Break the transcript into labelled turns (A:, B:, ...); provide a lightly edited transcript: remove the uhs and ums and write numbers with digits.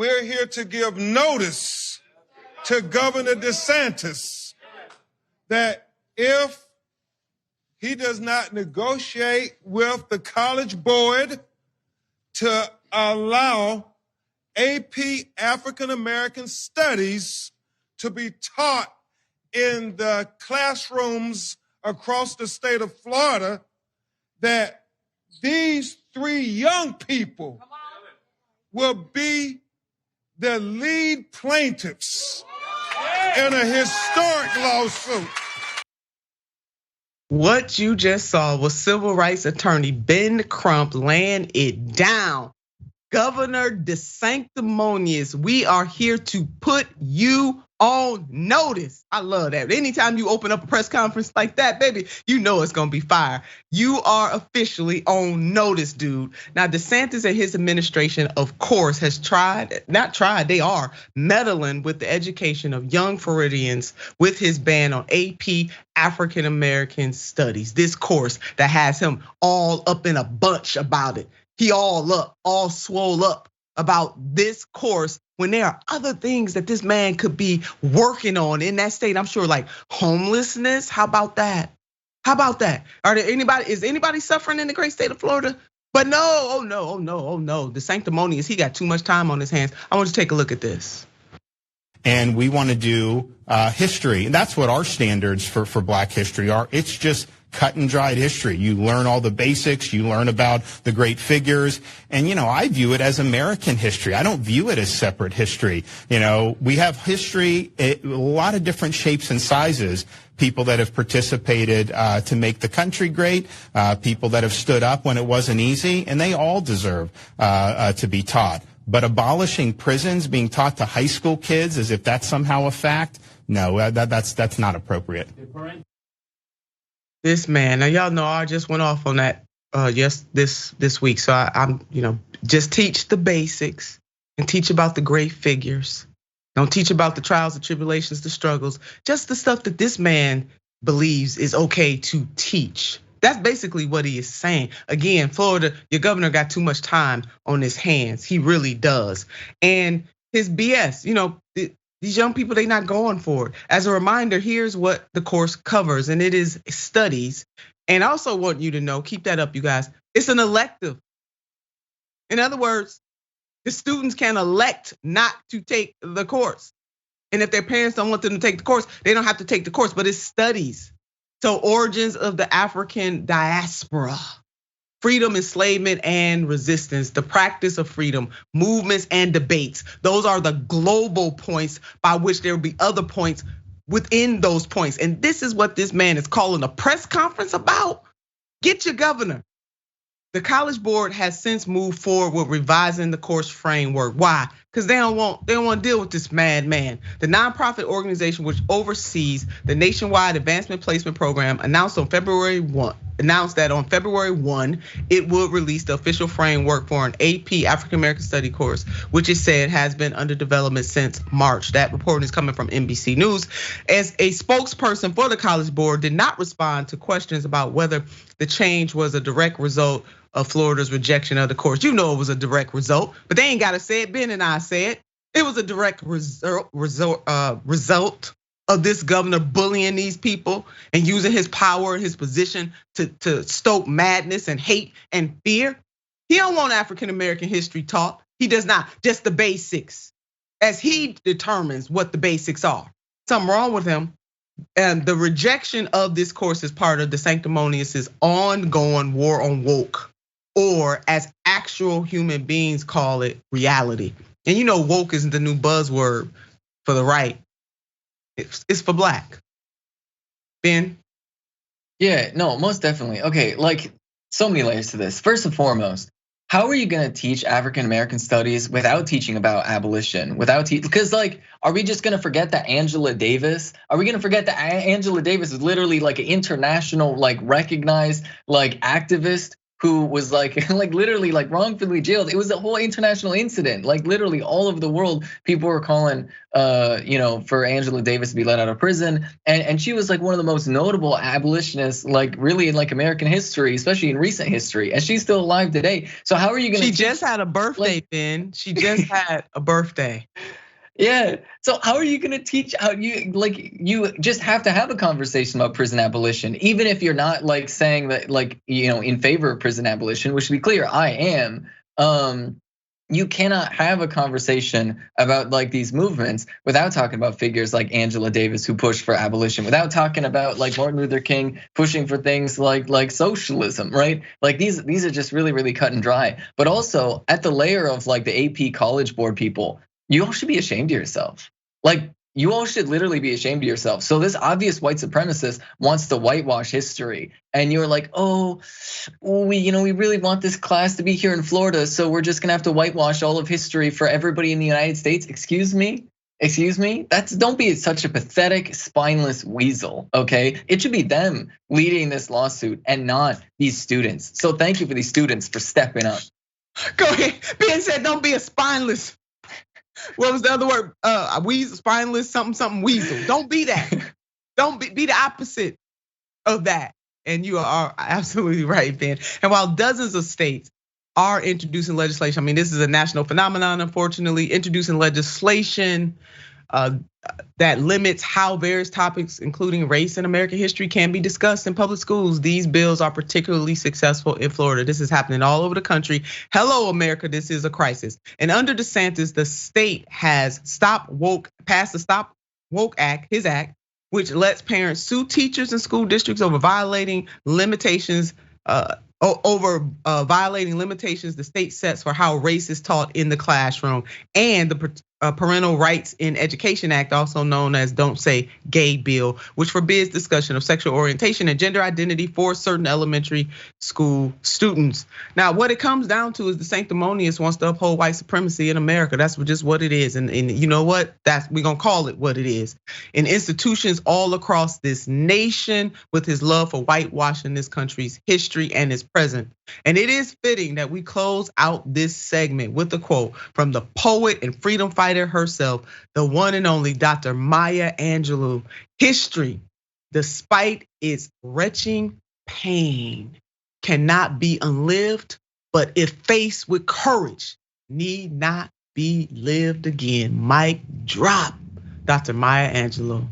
A: We're here to give notice to Governor DeSantis that if he does not negotiate with the College Board to allow AP African American Studies to be taught in the classrooms across the state of Florida, that these three young people will be the lead plaintiffs in a historic lawsuit.
B: What you just saw was Civil Rights Attorney Ben Crump laying it down. Governor DeSanctimonious, we are here to put you on notice. I love that. Anytime you open up a press conference like that, baby, you know it's gonna be fire. You are officially on notice, dude. Now, DeSantis and his administration, of course, has they are meddling with the education of young Floridians with his ban on AP African American Studies. This course that has him all up in a bunch about it. He all swole up about this course when there are other things that this man could be working on in that state. I'm sure, like homelessness. How about that? How about that? Is anybody suffering in the great state of Florida? But no, oh no. DeSanctimonious, he got too much time on his hands. I want you to take a look at this.
C: And we want to do history. And that's what our standards for Black history are. It's just cut and dried history. You learn all the basics, you learn about the great figures. And I view it as American history. I don't view it as separate history. We have history, a lot of different shapes and sizes. People that have participated to make the country great, people that have stood up when it wasn't easy, and they all deserve to be taught. But abolishing prisons, being taught to high school kids as if that's somehow a fact, no, that's not appropriate.
B: This man, now y'all know I just went off on that this week. So I'm just teach the basics and teach about the great figures. Don't teach about the trials, the tribulations, the struggles, just the stuff that this man believes is okay to teach. That's basically what he is saying. Again, Florida, your governor got too much time on his hands. He really does. And his BS, these young people, they not going for it. As a reminder, here's what the course covers, and it is studies. And I also want you to know, keep that up, you guys. It's an elective. In other words, the students can elect not to take the course. And if their parents don't want them to take the course, they don't have to take the course, but it's studies. So origins of the African diaspora, freedom, enslavement, and resistance, the practice of freedom, movements and debates. Those are the global points by which there will be other points within those points. And this is what this man is calling a press conference about. Get your governor. The College Board has since moved forward with revising the course framework. Why? Because they don't want to deal with this madman. The nonprofit organization which oversees the nationwide advancement placement program announced that on February 1, it would release the official framework for an AP African American Study course, which it said has been under development since March. That reporting is coming from NBC News. As a spokesperson for the College Board did not respond to questions about whether the change was a direct result of Florida's rejection of the course. It was a direct result, but they ain't gotta say it. Ben and I said it was a direct result of this governor bullying these people and using his power and his position to stoke madness and hate and fear. He don't want African American history taught. He does not, just the basics, as he determines what the basics are. Something wrong with him. And the rejection of this course is part of DeSanctimonious's ongoing war on woke, or as actual human beings call it, reality. And woke isn't the new buzzword for the right. It's for Black. Ben?
D: Yeah, no, most definitely. Okay, like so many layers to this. First and foremost, how are you gonna teach African American studies without teaching about abolition? Because are we just gonna forget that Angela Davis? Are we gonna forget that Angela Davis is literally like an international, recognized, activist who was like literally like wrongfully jailed. It was a whole international incident. Like literally all over the world, people were calling, for Angela Davis to be let out of prison. And she was like one of the most notable abolitionists, like really in like American history, especially in recent history. And she's still alive today. So how are you gonna?
B: She just had a birthday, Ben. She just had a birthday.
D: Yeah. So how are you going to teach how you just have to have a conversation about prison abolition, even if you're not like saying that in favor of prison abolition, which to be clear, I am. You cannot have a conversation about like these movements without talking about figures like Angela Davis who pushed for abolition, without talking about like Martin Luther King pushing for things like socialism, right? Like these are just really, really cut and dry. But also at the layer of like the AP College Board people, you all should be ashamed of yourself. Like you all should literally be ashamed of yourself. So this obvious white supremacist wants to whitewash history, and you're like, we really want this class to be here in Florida, so we're just gonna have to whitewash all of history for everybody in the United States. Excuse me. Don't be such a pathetic, spineless weasel, okay? It should be them leading this lawsuit and not these students. So thank you for these students for stepping up.
B: Go ahead. Ben said, don't be a spineless. What was the other word? Weasel, spineless, something weasel. Don't be that. Don't be the opposite of that. And you are absolutely right, Ben. And while dozens of states are introducing legislation, I mean, this is a national phenomenon, unfortunately, introducing legislation that limits how various topics, including race and American history, can be discussed in public schools. These bills are particularly successful in Florida. This is happening all over the country. Hello, America, this is a crisis. And under DeSantis, the state has passed the Stop Woke Act, his act, which lets parents sue teachers and school districts over violating limitations the state sets for how race is taught in the classroom, and the Parental Rights in Education Act, also known as Don't Say Gay Bill, which forbids discussion of sexual orientation and gender identity for certain elementary school students. Now, what it comes down to is DeSanctimonious wants to uphold white supremacy in America. That's just what it is, and you know what? We're gonna call it what it is. In institutions all across this nation, with his love for whitewashing this country's history and its present. And it is fitting that we close out this segment with a quote from the poet and freedom fighter herself, the one and only Dr. Maya Angelou. History, despite its retching pain, cannot be unlived, but if faced with courage, need not be lived again. Mic drop. Dr. Maya Angelou.